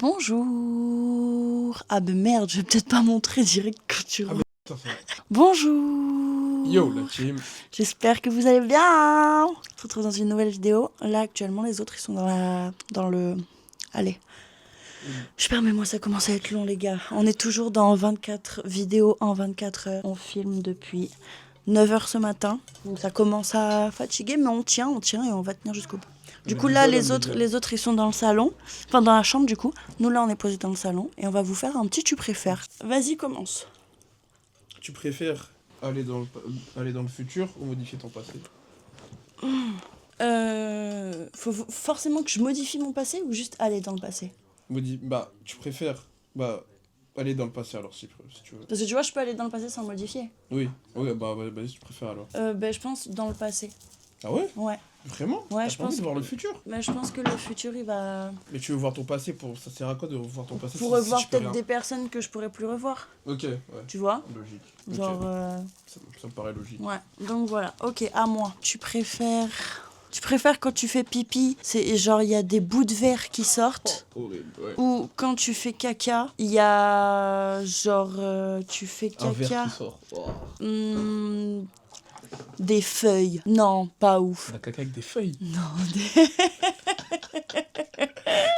Bonjour. Ah ben merde, je vais peut-être pas montrer direct quand tu rentres. Ça fait. Bonjour. Yo la team. J'espère que vous allez bien. On se retrouve dans une nouvelle vidéo. Là actuellement les autres ils sont dans le... Allez. Je permets-moi, ça commence à être long les gars. On est toujours dans 24 vidéos en 24 heures. On filme depuis 9h ce matin. Donc ça commence à fatiguer mais on tient et on va tenir jusqu'au bout. Du coup là les autres ils sont dans le salon. Enfin dans la chambre du coup. Nous là on est posés dans le salon et on va vous faire un petit tu préfères. Vas-y commence. Tu préfères aller dans le futur ou modifier ton passé? Faut forcément que je modifie mon passé ou juste aller dans le passé? Tu préfères aller dans le passé alors si tu veux. Parce que tu vois je peux aller dans le passé sans modifier. Oui, vas-y tu préfères alors. Je pense dans le passé. Ah ouais? Ouais. Vraiment? Ouais, T'as je pas envie pense de voir le futur? Mais je pense que le futur il va... Mais tu veux voir ton passé ça sert à quoi de revoir ton passé Pour si revoir tu peux peut-être rien? des personnes que je pourrais plus revoir. Ok, ouais. Tu vois? Logique. Genre... Ok. Ça me paraît logique. Ouais, donc voilà. Ok, à moi. Tu préfères quand tu fais pipi, c'est genre il y a des bouts de verre qui sortent? Horrible, ouais. Ou quand tu fais caca, il y a genre tu fais Un verre caca, qui sort. Oh. des feuilles. Non, pas ouf. La caca avec des feuilles. Non,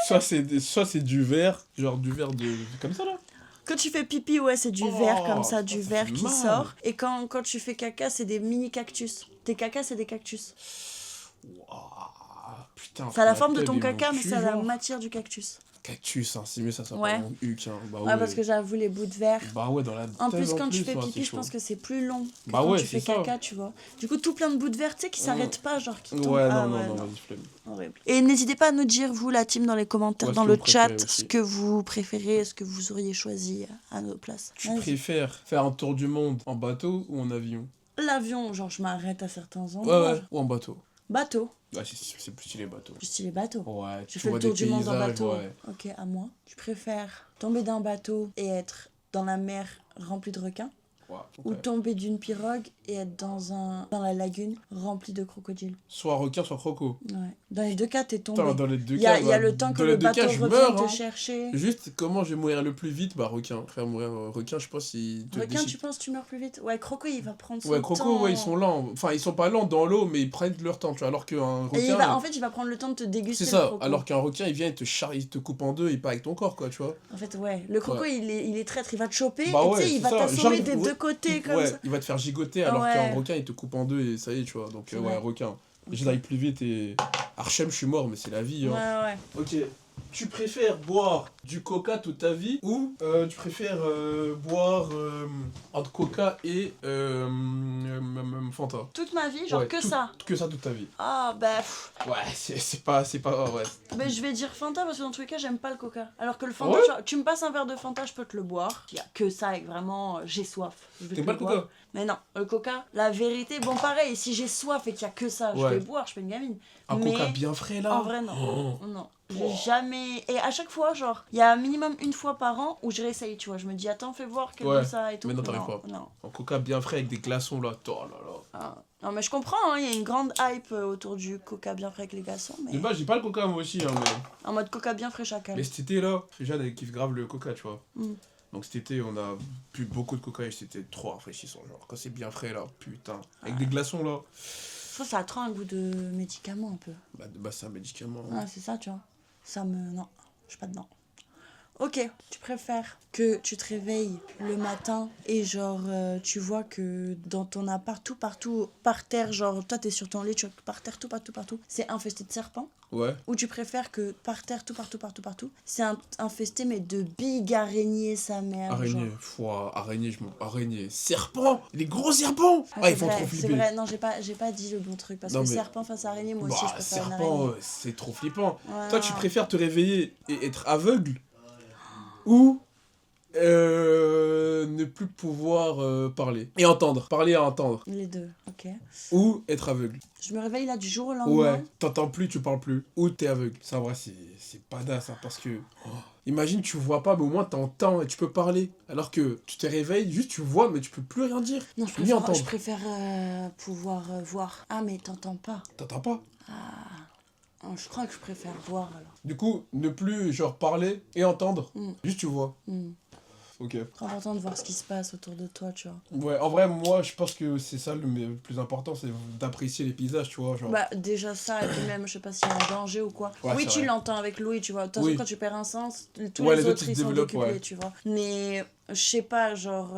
Soit c'est du verre, genre du verre de comme ça là. Quand tu fais pipi, ouais, c'est du verre comme ça, du ça verre fait qui mal. sort. Et quand tu fais caca, c'est des mini cactus. Tes cacas, c'est des cactus. Putain. Ça a la forme de tête ton et caca, mon mais cul, ça a la genre. matière du cactus. Cactus, hein, c'est mieux ça Ouais. par mon huc, hein. Bah Ouais, parce que j'avoue, les bouts de verre. Bah ouais, dans la En tête, plus, quand tu fais ouais, pipi, c'est je chaud. pense que c'est plus long que Bah quand ouais, tu fais c'est ça. caca, tu vois. Du coup, tout plein de bouts de verre, tu sais, qui s'arrêtent pas, genre qui tombent. Ouais, Ah, non, ouais, vas-y, flemme. Horrible. Et n'hésitez pas à nous dire, vous, la team, dans les commentaires, Ouais, dans ce le que vous chat, préférez aussi. ce que vous préférez, ce que vous auriez choisi à notre place. Tu Vas-y. préfères faire un tour du monde en bateau ou en avion? L'avion, genre, je m'arrête à certains Ouais, endroits. ou en bateau. Bateau. Ouais, c'est plus stylé bateau. Plus stylé bateau. Ouais, J'ai tu fait vois le tour des du monde en paysages, bateau. ouais. Ok, à moi. Tu préfères tomber d'un bateau et être dans la mer remplie de requins, Ouais, ou ok. tomber d'une pirogue et être dans la lagune remplie de crocodiles? Soit requin, soit croco. Ouais. Dans les deux cas, t'es tombé. Putain, dans les deux Il y cas, a le temps que dans le les deux cas, bateau je revienne meurs, te hein. chercher. Juste, comment je vais mourir le plus vite? Bah, requin. Frère, mourir requin, je pense qu'il te Requin, déchire. tu penses tu meurs plus vite? Ouais, croco, il va prendre son Ouais, temps. croco, ouais, ils sont lents. Enfin, ils sont pas lents dans l'eau, mais ils prennent leur temps, tu vois. Alors qu'un Et requin. en fait, il va prendre le temps de te déguster. C'est le ça, croco. alors qu'un requin, il vient, il te coupe en deux et pas avec ton corps, quoi, tu vois. En fait, ouais. Le croco, Ouais. il est traître, il va te choper Bah et tu ouais, sais, il c'est va ça. t'assommer Genre, des deux côtés comme ouais, ça. il va te faire gigoter, alors Ouais. qu'un requin, il te coupe en deux et ça y est, tu vois. Donc, C'est ouais, vrai. requin. J'aille plus vite et. Archem, je suis mort, mais c'est la vie, Ouais, hein. ouais. Ok. Tu préfères boire du coca toute ta vie ou tu préfères boire entre coca et Fanta? Toute ma vie, genre Ouais, que tout- ça. Que ça toute ta vie. Ah, bah. Pff. Ouais, c'est pas. Ouais. Mais je vais dire Fanta parce que dans tous les cas, j'aime pas le coca. Alors que le Fanta, Ouais. genre, tu me passes un verre de Fanta, je peux te le boire. Il y a que ça et que vraiment, j'ai soif. Je vais T'aimes te pas le le boire. coca? Mais non, le coca, la vérité, bon, pareil, si j'ai soif et qu'il y a que ça, je Ouais. vais boire, je fais une gamine. Un Mais coca bien frais là? en vrai, non. Oh. Non. J'ai jamais. Et à chaque fois, genre, il y a minimum une fois par an où je réessaye, tu vois. Je me dis, attends, fais voir quel Ouais. goût ça a et tout. Mais non, t'arrives pas. Non. Un coca bien frais avec des glaçons là. Oh là là. Ah. Non, mais je comprends, hein, il y a une grande hype autour du coca bien frais avec les glaçons. De Mais base, j'ai pas le coca moi aussi, hein, mais. en mode coca bien frais chacun. Mais cet été là, Jeanne elle kiffe grave le coca, tu vois. Mm. Donc cet été, on a bu beaucoup de coca et c'était trop rafraîchissant. Genre, quand c'est bien frais là, putain. Avec des glaçons là. Ça a trop un goût de médicament un peu. Bah, de base, c'est un médicament. Ouais, c'est ça, tu vois. Ça me. Non, je suis pas dedans. Ok, tu préfères que tu te réveilles le matin et genre tu vois que dans ton appart, tout partout, par terre, genre toi t'es sur ton lit, tu vois que par terre, tout partout, c'est infesté de serpents? Ouais. Ou tu préfères que par terre, tout partout, c'est infesté mais de big araignées, sa mère? Araignée, genre. araignée, serpent, les gros serpents. Ouais, Ah, ils font trop c'est flipper. vrai, non, j'ai pas dit le bon truc parce Non, que mais- serpent face à araignée, moi aussi Bah, je préfère une serpent, araignée. c'est trop flippant. Ouais, Toi, non. tu préfères te réveiller et être aveugle ou ne plus pouvoir parler et entendre, parler et entendre, Les deux, ok. ou être aveugle. Je me réveille là du jour au lendemain. Ouais, t'entends plus, tu parles plus, ou t'es aveugle. Ça, en vrai, c'est badass, hein, parce que... imagine, tu vois pas, mais au moins t'entends et tu peux parler. Alors que tu te réveilles, juste tu vois, mais tu peux plus rien dire. Non, Tu peux ni entendre. je préfère pouvoir voir. Ah, mais t'entends pas. T'entends pas. Oh, je crois que je préfère voir alors. Du coup, ne plus genre parler et entendre. Mm. Juste tu vois. Ok. C'est important de voir ce qui se passe autour de toi, tu vois. Ouais, en vrai, moi, je pense que c'est ça le plus important, c'est d'apprécier les paysages, tu vois. Genre. Bah, déjà ça, et puis même, je sais pas s'il y a un danger ou quoi. Ouais, oui, c'est tu vrai. l'entends avec Louis, tu vois. De toute façon, Oui. quand tu perds un sens, tous Ouais, les les autres, autres, ils se ils sont développent, décuplés, ouais. tu vois. Mais, je sais pas, genre,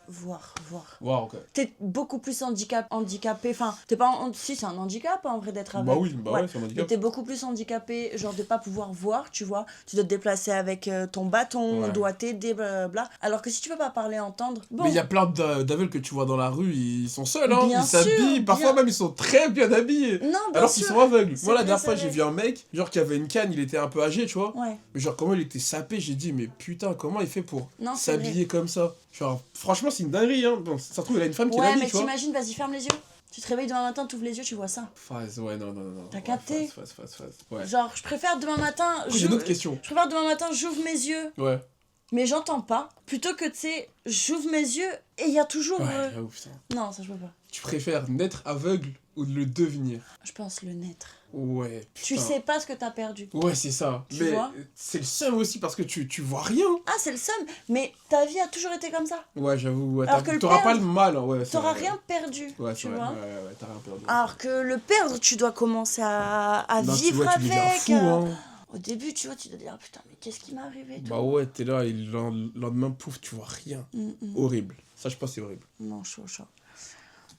voir. Wow, ok. T'es beaucoup plus handicapé, enfin, t'es pas... Si, c'est un handicap, en vrai, d'être Bah aveugle. oui, bah ouais, c'est un Mais handicap. t'es beaucoup plus handicapé, genre, de pas pouvoir voir, tu vois. Tu dois te déplacer avec ton bâton, on Ouais. doit t'aider, blablabla. Alors que si tu peux pas parler, entendre, bon... Mais il y a plein d'aveugles que tu vois dans la rue, ils sont seuls, hein. Bien Ils s'habillent, sûr, parfois bien- même ils sont très bien habillés. Non, bien Alors qu'ils sûr. sont aveugles. C'est Moi, la vrai, dernière c'est fois, vrai. j'ai vu un mec, genre qui avait une canne, il était un peu âgé, tu vois. Ouais. Mais genre, comment il était sapé, j'ai dit, mais putain, comment il fait pour Non, c'est vrai. s'habiller comme ça? Genre, franchement, c'est une dinguerie, hein. Bon, ça se trouve, il a une femme qui Ouais, l'habille, mais tu vois. t'imagines, vas-y, ferme les yeux. Tu te réveilles demain matin, t'ouvres les yeux, tu vois ça. Phase, ouais, non. T'as Ouais, capté? phase. Ouais. Genre, je préfère demain matin. Après, j'ai une autre question. Je préfère demain matin, j'ouvre mes yeux, Ouais. mais j'entends pas. Plutôt que, tu sais, j'ouvre mes yeux et il y a toujours. Ouais, j'avoue, putain. Non, ça je peux pas. Tu préfères naître aveugle ou de le devenir? Je pense le naître. Ouais, putain. Tu sais pas ce que t'as perdu. Ouais, c'est ça. Tu Mais vois c'est le seum aussi parce que tu vois rien. Ah, c'est le seum. Mais ta vie a toujours été comme ça. Ouais, j'avoue. Ouais, Alors que le t'auras pas perdre, le mal, hein, ouais. c'est T'auras vrai, rien perdu. Ouais, tu c'est vrai. vois. Ouais, t'as rien perdu. Alors que le perdre, tu dois commencer à Non, vivre tu deviens avec. fou, hein. Au début, tu vois, tu te dis, ah putain, mais qu'est-ce qui m'est arrivé Bah ouais, t'es là et le lendemain, pouf, tu vois rien. Horrible. Ça, je pense que c'est horrible. Non, chaud.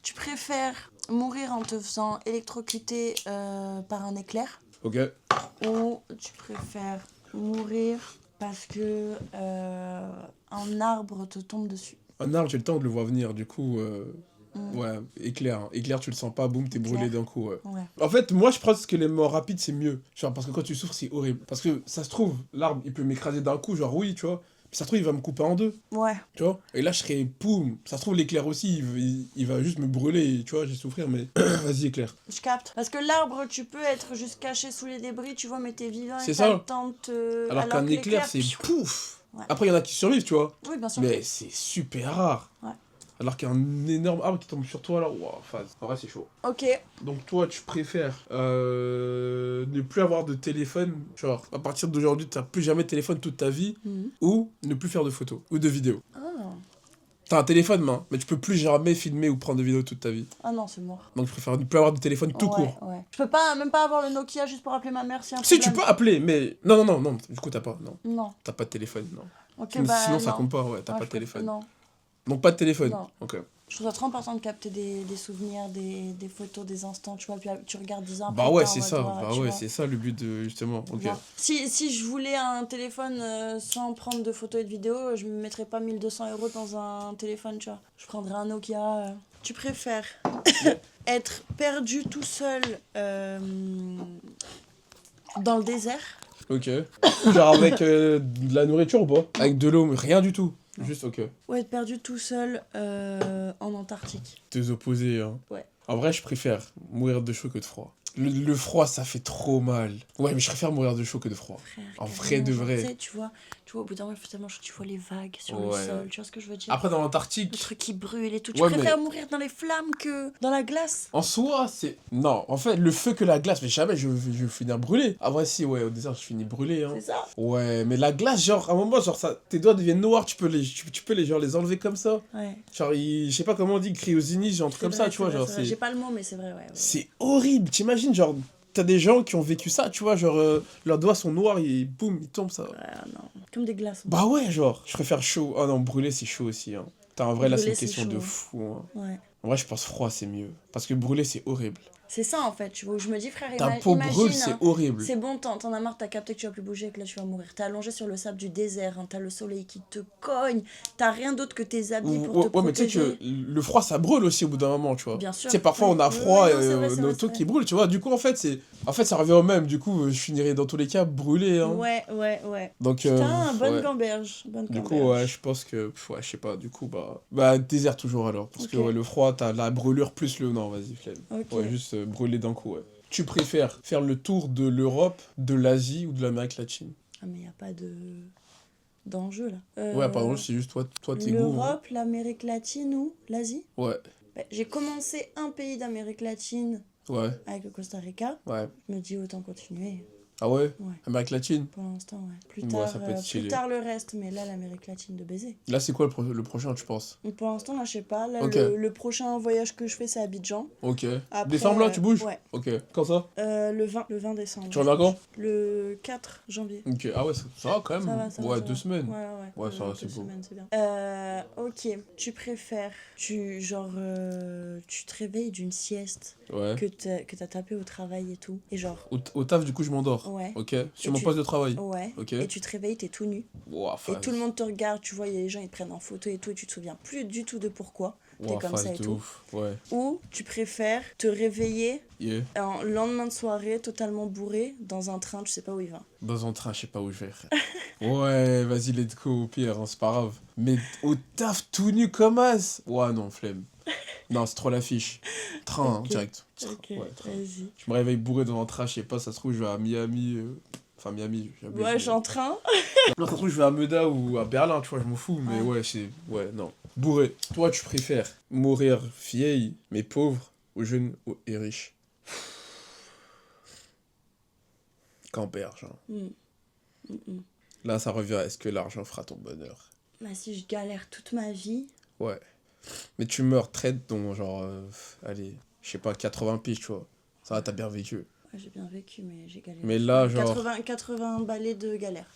Tu préfères mourir en te faisant électrocuter par un éclair Ok. ou tu préfères mourir parce que un arbre te tombe dessus? Un arbre, j'ai le temps de le voir venir, du coup. Ouais, éclair. Éclair, tu le sens pas, boum, t'es brûlé Éclair. d'un coup, ouais. Ouais. En fait, moi, je pense que les morts rapides, c'est mieux. Genre, parce que quand tu souffres, c'est horrible. Parce que ça se trouve, l'arbre, il peut m'écraser d'un coup, genre, oui, tu vois. Puis ça se trouve, il va me couper en deux, Ouais. tu vois. Et là, je serais, poum. Ça se trouve, l'éclair aussi, il va juste me brûler, tu vois, je vais souffrir, mais vas-y, éclair. Je capte. Parce que l'arbre, tu peux être juste caché sous les débris, tu vois, mais t'es vivant et C'est t'as ça. le temps de te... Alors qu'un que éclair, c'est piou. pouf. Ouais. Après, il y en a qui survivent, tu vois. Oui, bien sûr. Mais c'est super rare. Ouais. Alors qu'un énorme arbre qui tombe sur toi, là, waouh, phase. En vrai, c'est chaud. Ok. Donc toi, tu préfères ne plus avoir de téléphone, genre à partir d'aujourd'hui, tu n'as plus jamais de téléphone toute ta vie, ou ne plus faire de photos ou de vidéos. Oh. T'as un téléphone, mais tu peux plus jamais filmer ou prendre de vidéos toute ta vie. Ah non, c'est mort. Donc je préfère ne plus avoir de téléphone tout court. Ouais. Je peux pas, même pas avoir le Nokia juste pour appeler ma mère si un Si, problème. tu peux appeler, mais... Non, du coup, t'as pas, non. Non. T'as pas de téléphone, non. Ok, Sinon, bah sinon, ça non. compte pas, ouais, t'as Ouais, pas de je préfère- téléphone. Non. Donc pas de téléphone. Non. Ok. Je trouve ça trop important de capter des souvenirs, des photos, des instants, tu vois, puis tu regardes 10 ans après. Bah ouais, t'es en c'est mode, ça, ouais, bah tu ouais, vois. c'est ça le but de, justement, ok. Genre, si je voulais un téléphone sans prendre de photos et de vidéos, je me mettrais pas 1200 € dans un téléphone, tu vois. Je prendrais un Nokia. Tu préfères être perdu tout seul dans le désert Ok. Genre avec de la nourriture ou pas? Avec de l'eau, mais rien du tout. Juste ok. ou être perdu tout seul en Antarctique? Deux opposés, hein. Ouais. En vrai, je préfère mourir de chaud que de froid. Le froid, ça fait trop mal. Ouais, mais je préfère mourir de chaud que de froid. Frère, En carrément, vrai de genre, vrai. tu sais, tu vois, au bout d'un moment, il faut tellement que tu vois les vagues sur le Ouais. sol, tu vois ce que je veux dire? Après, dans Le l'Antarctique, truc qui brûle et tout. Tu Ouais, préfères mourir dans les flammes que dans la glace? en soi, c'est... Non, en fait, le feu que la glace, mais jamais je vais finir brûlé. Ah ouais, si, ouais, au désert, je finis brûlé, hein. C'est ça? Ouais, mais la glace, genre, à un moment, genre, ça, tes doigts deviennent noirs, tu peux genre, les enlever comme ça. Ouais. Genre, je sais pas comment on dit, cryogénie, genre, un truc comme ça, tu vois, genre, J'ai pas le mot, mais c'est vrai, ouais. C'est horrible, t'imagines, genre, t'as des gens qui ont vécu ça, tu vois, genre, leurs doigts sont noirs et boum, ils tombent, ça. Ouais, non. Comme des glaçons. Bah ouais, genre, je préfère chaud. Ah non, brûler, c'est chaud aussi, hein. T'as un vrai, là, c'est Brûler, une c'est question de chaud. fou, hein. Ouais. En vrai, je pense froid, c'est mieux. Parce que brûler, c'est horrible. C'est ça, en fait, tu vois, où je me dis, frère, Ta peau brûle, imagine, c'est hein, horrible. c'est bon, t'en as marre, t'as capté que tu vas plus bouger et que là tu vas mourir. T'es allongé sur le sable du désert, hein, t'as le soleil qui te cogne, t'as rien d'autre que tes habits pour te Ouais, mais tu sais protéger. que le froid, ça brûle aussi au bout d'un moment, tu vois. Bien sûr. Tu sais, parfois, Oui. on a Oui, froid oui, et non, c'est vrai, c'est nos vrai, trucs c'est qui brûlent, tu vois. Du coup, en fait, ça revient au même. Du coup, je finirai dans tous les cas brûlé, hein. Ouais. Donc, Putain, bonne ouais. gamberge. Du coup, ouais, je pense que... Ouais, je sais pas, du coup, bah désert toujours, alors. Parce que, Ok. ouais, le froid, t'as la brûlure plus le... Non, vas-y, flemme. Ok. Ouais, juste brûler d'un coup, ouais. Tu préfères faire le tour de l'Europe, de l'Asie ou de l'Amérique latine? Ah, mais y a pas d'enjeu là. Ouais, pardon, c'est juste toi tes goûts. Hein. L'Europe, l'Amérique latine ou l'Asie? Ouais, J'ai commencé un pays d'Amérique latine Ouais, avec le Costa Rica. ouais. Je me dis autant continuer. Ah ouais? Ouais. Amérique latine? Pour l'instant, ouais. Plus Ouais, tard, ça peut être plus stylé. tard le reste, mais là, l'Amérique latine de baiser. Là, c'est quoi le prochain, tu penses? Donc, pour l'instant, là, je sais pas. Là, Ok. le prochain voyage que je fais, c'est Abidjan. Ok. Après, Décembre, là, tu bouges? Ouais. Ok. Quand ça? Le 20 décembre. Tu reviens quand? Le 4 janvier. Ok. Ah ouais, ça va quand même. Ça va, ça va, Ouais, ça 2 va. semaines. Ouais. Ouais, ça va, c'est deux beau. semaines, c'est bien. Ok. Tu préfères, tu te réveilles d'une sieste Ouais. que t'as tapé au travail et tout. Et genre, Au taf, du coup, je m'endors. ouais. Ok. Sur Et mon tu- poste de travail. Ouais. Ok. Et tu te réveilles, t'es tout nu. Ouah, Et tout le monde te regarde, tu vois, il y a les gens, ils te prennent en photo et tout, et tu te souviens plus du tout de pourquoi t'es comme ça et de tout. ouf. Ouais. Ou tu préfères te réveiller Yeah. un lendemain de soirée totalement bourré dans un train, tu sais pas où il va. Dans un train, je sais pas où je vais, frère. Ouais, vas-y, let's go, au pire, hein, c'est pas grave. Mais au taf, tout nu comme as. Ouais, non, flemme. Non, c'est trop l'affiche. Train, hein, Ok. direct. Ok, Ouais, train. vas-y. Je me réveille bourré dans un train, je sais pas, ça se trouve, je vais à Miami. Enfin, Miami, j'abuse, Ouais, mais- je suis en train. Non, ça se trouve, je vais à Meda ou à Berlin, tu vois, je m'en fous. Mais Ouais. ouais, c'est. Ouais, non. Bourré. Toi, tu préfères mourir vieille, mais pauvre, ou jeune et riche? Camper, genre. Mm. Mm. Là, ça revient à est-ce que l'argent fera ton bonheur? Bah, si je galère toute ma vie, Ouais. Mais tu meurs très tôt, genre, allez, je sais pas, 80 piges, tu vois. Ça va, t'as bien vécu. ouais, j'ai bien vécu, mais j'ai galéré. Mais là, genre- 80 balais de galère.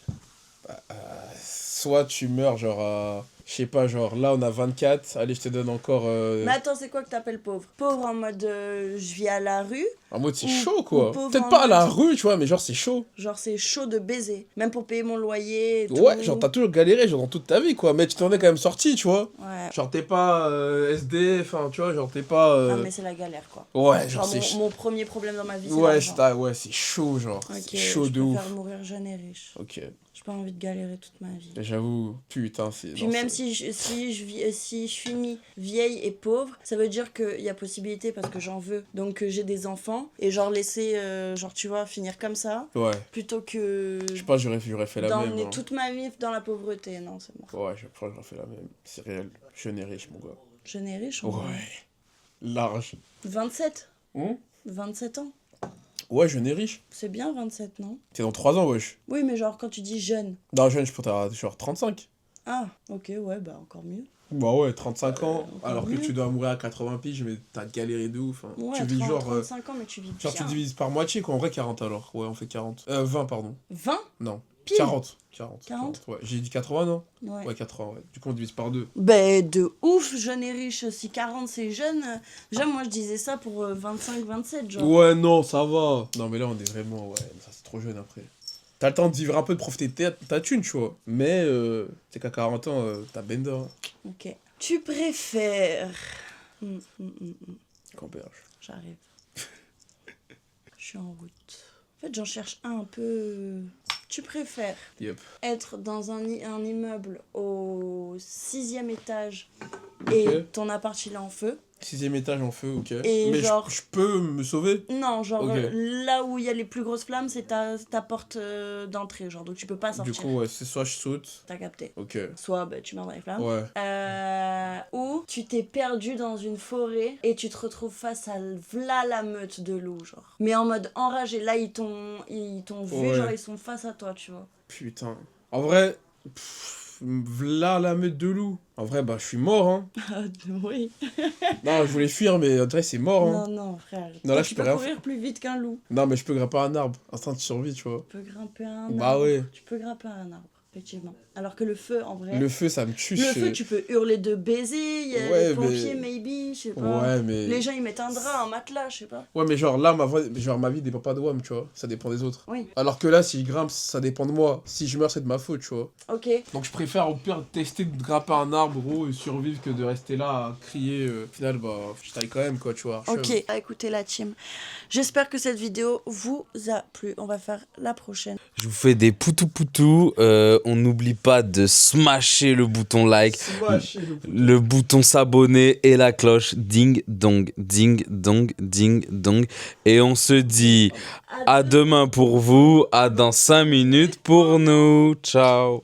Soit tu meurs, genre, à... Je sais pas, genre, là, on a 24. Allez, je te donne encore... Mais attends, c'est quoi que t'appelles pauvre? Pauvre en mode je vis à la rue, En mode, c'est ou- chaud, ou quoi. pauvre Peut-être en pas à la mode- rue, tu vois, mais genre, c'est chaud. genre c'est chaud de baiser. Même pour payer mon loyer et tout. Ouais, genre, t'as toujours galéré, genre, dans toute ta vie, quoi. Mais tu t'en es quand même sorti, tu vois. Ouais. Genre, t'es pas SD, enfin, tu vois, genre, t'es pas... Ah, mais c'est la galère, quoi. Ouais, Genre, genre, c'est... mon premier problème dans ma vie, c'est Ouais, l'argent. ouais, c'est chaud, genre. Ok, C'est chaud je de ouf. préfère mourir jeune et riche. Ok. J'ai pas envie de galérer toute ma vie. J'avoue, putain, c'est... Puis non, même ça- si je finis vieille et pauvre, ça veut dire qu'il y a possibilité parce que j'en veux. Donc j'ai des enfants et genre laisser, genre tu vois, finir comme ça, Ouais. plutôt que Je sais pas, j'aurais fait la même. d'emmener hein. toute ma vie dans la pauvreté. Non, c'est mort. Ouais, je crois que j'aurais fait la même. C'est réel. Jeune et riche, mon gars. Jeune et riche, en vrai. Ouais. Large. 27. Hum 27 ans. Ouais, jeune et riche. C'est bien 27, non? T'es dans 3 ans, wesh. Oui, mais genre quand tu dis jeune. Non, jeune, je peux t'avoir genre 35. Ah, ok, ouais, bah encore mieux. Bah ouais, 35 ans, encore alors que mieux. tu dois mourir à 80 piges, mais t'as galéré de ouf. Hein. Ouais, tu vis 30, genre... 35 ans, mais tu vis bien. genre tu divises par moitié, quoi. En vrai, 40 alors. Ouais, on fait 40. 20, pardon. 20? Non. Pile. 40. 40? Ouais. J'ai dit 80, non? Ouais. Ouais, 80, ouais. Du coup, on divise par 2. Ben, de ouf, jeune et riche. Si 40 c'est jeune, déjà moi je disais ça pour 25-27, genre. Ouais, non, ça va. Non, mais là, on est vraiment... Ouais, ça, c'est trop jeune, après. T'as le temps de vivre un peu, de profiter de ta thune, tu vois. Mais, c'est qu'à 40 ans, t'as bender. Hein. Ok. Tu préfères. Camperge. J'arrive. Je suis en route. En fait, j'en cherche un peu. Tu préfères Yep. être dans un immeuble au 6e étage et Ok. ton appart il est en feu? 6ème étage en feu, ok. Et mais genre- je peux me sauver? Non, genre Ok. là où il y a les plus grosses flammes, c'est ta porte d'entrée, genre donc tu peux pas Du sortir. coup, ouais, c'est soit je saute. T'as capté. Ok. Soit bah, tu meurs dans les flammes. Ouais. Ou tu t'es perdu dans une forêt et tu te retrouves face à v'là la meute de loups, genre. Mais en mode enragé, là ils t'ont vu, Ouais. genre ils sont face à toi, tu vois. Putain. En vrai, v'là la meute de loups. En vrai, bah, je suis mort, hein. Oui. Non, je voulais fuir, mais en vrai, c'est mort, hein. Non, frère. Non, là, tu je peux peux rien courir plus vite qu'un loup. Non, mais je peux grimper à un arbre. Instinct de survie, tu vois. Tu peux grimper à un Bah arbre. ouais. Tu peux grimper à un arbre, effectivement. Alors que le feu, en vrai. Le feu, ça me tue. Le je- feu, tu peux hurler de baiser, il y a Ouais, les pompiers, mais- maybe, je sais pas. Ouais, mais... Les gens, ils mettent un drap, un matelas, je sais pas. Ouais, mais genre, là, ma vie dépend pas de WAM, tu vois. Ça dépend des autres. Oui, Alors que là, si je grimpe, ça dépend de moi. Si je meurs, c'est de ma faute, tu vois. ok. Donc je préfère au pire tester de grimper un arbre, gros, et survivre que de rester là à crier. Au final, bah, je taille quand même, quoi, tu vois. Ok, écoutez la team. J'espère que cette vidéo vous a plu. On va faire la prochaine. Je vous fais des poutou-poutou. On n'oublie pas de smasher le bouton like, le bouton s'abonner et la cloche. Ding dong, ding dong, ding dong. Et on se dit à demain pour vous, à dans 5 minutes pour nous. Ciao.